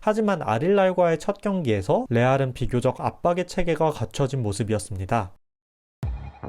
하지만 아릴랄과의 첫 경기에서 레알은 비교적 압박의 체계가 갖춰진 모습이었습니다.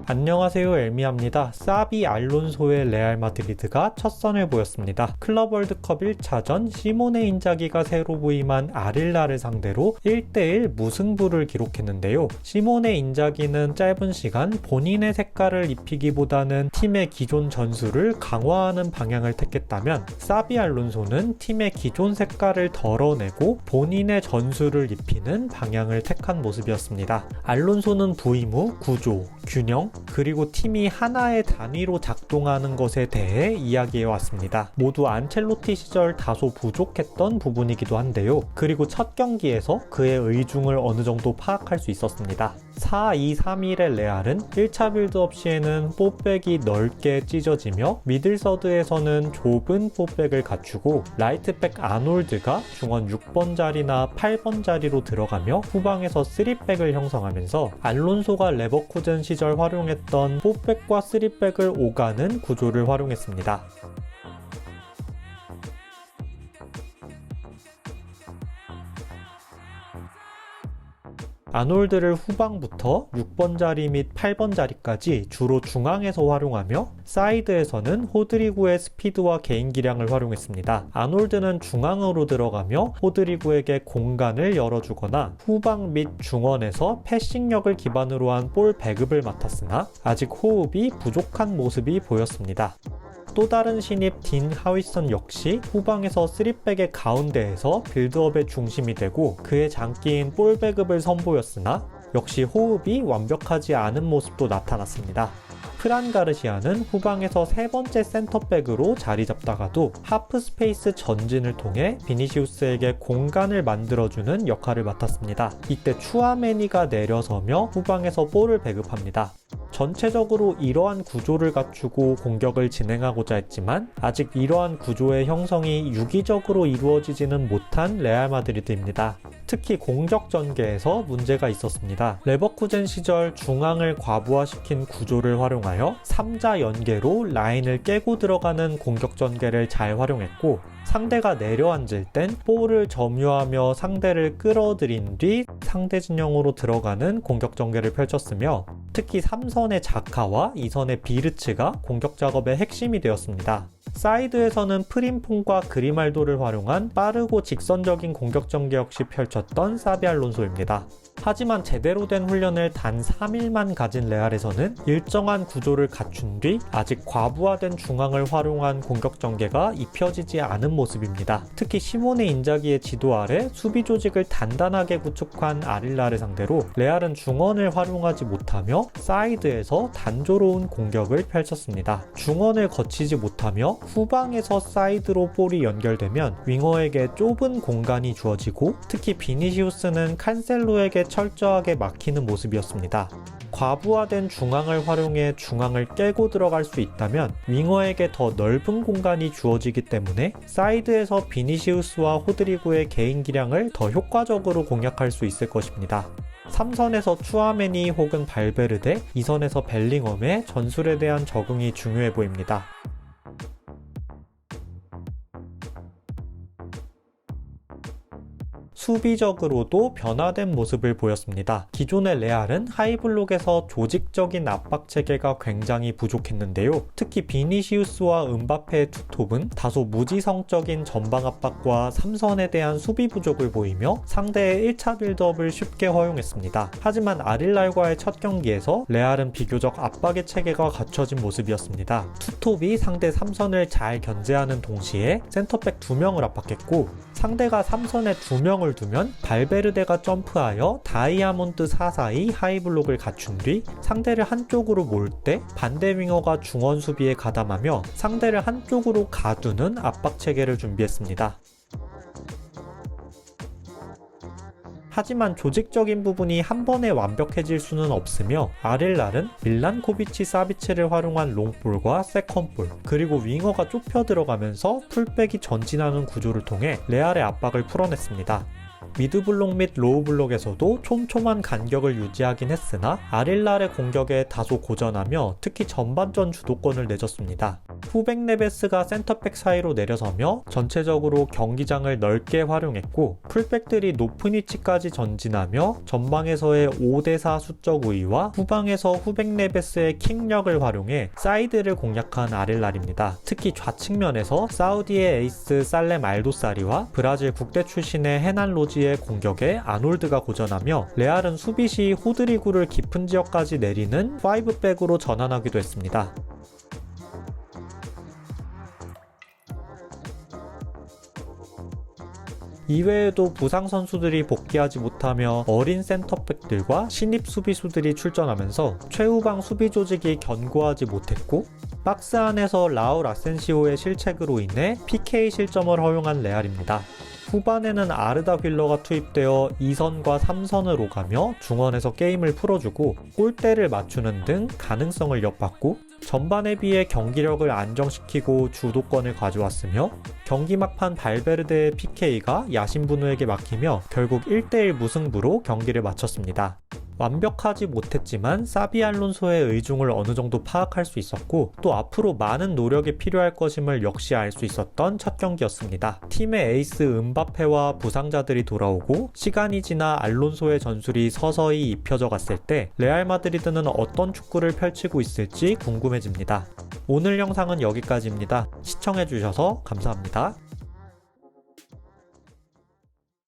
안녕하세요, 엘미야입니다. 사비 알론소의 레알 마드리드가 첫 선을 보였습니다. 클럽 월드컵 1차전 시모네 인자기가 새로 부임한 아릴랄을 상대로 1대1 무승부를 기록했는데요. 시모네 인자기는 짧은 시간 본인의 색깔을 입히기보다는 팀의 기존 전술을 강화하는 방향을 택했다면 사비 알론소는 팀의 기존 색깔을 덜어내고 본인의 전술을 입히는 방향을 택한 모습이었습니다. 알론소는 부임 후 구조, 균형, 그리고 팀이 하나의 단위로 작동하는 것에 대해 이야기해 왔습니다. 모두 안첼로티 시절 다소 부족했던 부분이기도 한데요. 그리고 첫 경기에서 그의 의중을 어느 정도 파악할 수 있었습니다. 4-2-3-1의 레알은 1차 빌드업 시에는 풋백이 넓게 찢어지며 미들서드에서는 좁은 풋백을 갖추고 라이트백 아놀드가 중원 6번 자리나 8번 자리로 들어가며 후방에서 3백을 형성하면서 알론소가 레버쿠젠 시절 활용했던 풋백과 3백을 오가는 구조를 활용했습니다. 아놀드를 후방부터 6번 자리 및 8번 자리까지 주로 중앙에서 활용하며 사이드에서는 호드리구의 스피드와 개인 기량을 활용했습니다. 아놀드는 중앙으로 들어가며 호드리구에게 공간을 열어주거나 후방 및 중원에서 패싱력을 기반으로 한 볼 배급을 맡았으나 아직 호흡이 부족한 모습이 보였습니다. 또 다른 신입 딘 하위선 역시 후방에서 3백의 가운데에서 빌드업의 중심이 되고 그의 장기인 볼 배급을 선보였으나 역시 호흡이 완벽하지 않은 모습도 나타났습니다. 프란 가르시아는 후방에서 세 번째 센터백으로 자리 잡다가도 하프 스페이스 전진을 통해 비니시우스에게 공간을 만들어주는 역할을 맡았습니다. 이때 추아메니가 내려서며 후방에서 볼을 배급합니다. 전체적으로 이러한 구조를 갖추고 공격을 진행하고자 했지만 아직 이러한 구조의 형성이 유기적으로 이루어지지는 못한 레알 마드리드입니다. 특히 공격 전개에서 문제가 있었습니다. 레버쿠젠 시절 중앙을 과부하시킨 구조를 활용하여 3자 연계로 라인을 깨고 들어가는 공격 전개를 잘 활용했고 상대가 내려앉을 땐 볼을 점유하며 상대를 끌어들인 뒤 상대 진영으로 들어가는 공격 전개를 펼쳤으며 특히 3선의 자카와 2선의 비르츠가 공격 작업의 핵심이 되었습니다. 사이드에서는 프림퐁과 그리말도를 활용한 빠르고 직선적인 공격 전개 역시 펼쳤던 사비 알론소입니다. 하지만 제대로 된 훈련을 단 3일만 가진 레알에서는 일정한 구조를 갖춘 뒤 아직 과부하된 중앙을 활용한 공격 전개가 입혀지지 않은 모습입니다. 특히 시모네 인자기의 지도 아래 수비 조직을 단단하게 구축한 아릴랄을 상대로 레알은 중원을 활용하지 못하며 사이드에서 단조로운 공격을 펼쳤습니다. 중원을 거치지 못하며 후방에서 사이드로 볼이 연결되면 윙어에게 좁은 공간이 주어지고 특히 비니시우스는 칸셀로에게 철저하게 막히는 모습이었습니다. 과부하된 중앙을 활용해 중앙을 깨고 들어갈 수 있다면 윙어에게 더 넓은 공간이 주어지기 때문에 사이드에서 비니시우스와 호드리구의 개인 기량을 더 효과적으로 공략할 수 있을 것입니다. 3선에서 추아메니 혹은 발베르데, 2선에서 벨링엄의 전술에 대한 적응이 중요해 보입니다. 수비적으로도 변화된 모습을 보였습니다. 기존의 레알은 하이블록에서 조직적인 압박 체계가 굉장히 부족했는데요. 특히 비니시우스와 음바페의 투톱은 다소 무지성적인 전방 압박과 3선에 대한 수비 부족을 보이며 상대의 1차 빌드업을 쉽게 허용했습니다. 하지만 아릴랄과의 첫 경기에서 레알은 비교적 압박의 체계가 갖춰진 모습이었습니다. 투톱이 상대 3선을 잘 견제하는 동시에 센터백 2명을 압박했고 상대가 3선에 2명을 두면 발베르데가 점프하여 다이아몬드 사사이 하이블록을 갖춘 뒤 상대를 한쪽으로 몰 때 반대 윙어가 중원 수비에 가담하며 상대를 한쪽으로 가두는 압박 체계를 준비했습니다. 하지만 조직적인 부분이 한 번에 완벽해질 수는 없으며 아릴랄은 밀란코비치 사비치를 활용한 롱볼과 세컨볼 그리고 윙어가 좁혀 들어가면서 풀백이 전진하는 구조를 통해 레알의 압박을 풀어냈습니다. 미드블록 및 로우블록에서도 촘촘한 간격을 유지하긴 했으나 아릴랄의 공격에 다소 고전하며 특히 전반전 주도권을 내줬습니다. 후백 네베스가 센터백 사이로 내려서며 전체적으로 경기장을 넓게 활용했고 풀백들이 높은 위치까지 전진하며 전방에서의 5대4 수적 우위와 후방에서 후백 네베스의 킥력을 활용해 사이드를 공략한 아릴랄입니다. 특히 좌측면에서 사우디의 에이스 살렘 알도사리와 브라질 국대 출신의 헤난 로지의 공격에 아놀드가 고전하며 레알은 수비 시 호드리구를 깊은 지역까지 내리는 5백으로 전환하기도 했습니다. 이외에도 부상 선수들이 복귀하지 못하며 어린 센터백들과 신입 수비수들이 출전하면서 최후방 수비 조직이 견고하지 못했고 박스 안에서 라울 아센시오의 실책으로 인해 PK 실점을 허용한 레알입니다. 후반에는 아르다 휠러가 투입되어 2선과 3선을 오가며 중원에서 게임을 풀어주고 골대를 맞추는 등 가능성을 엿봤고 전반에 비해 경기력을 안정시키고 주도권을 가져왔으며 경기 막판 발베르데의 PK가 야신부누에게 막히며 결국 1대1 무승부로 경기를 마쳤습니다. 완벽하지 못했지만 사비 알론소의 의중을 어느 정도 파악할 수 있었고 또 앞으로 많은 노력이 필요할 것임을 역시 알 수 있었던 첫 경기였습니다. 팀의 에이스 음바페와 부상자들이 돌아오고 시간이 지나 알론소의 전술이 서서히 입혀져 갔을 때 레알 마드리드는 어떤 축구를 펼치고 있을지 궁금해집니다. 오늘 영상은 여기까지입니다. 시청해주셔서 감사합니다.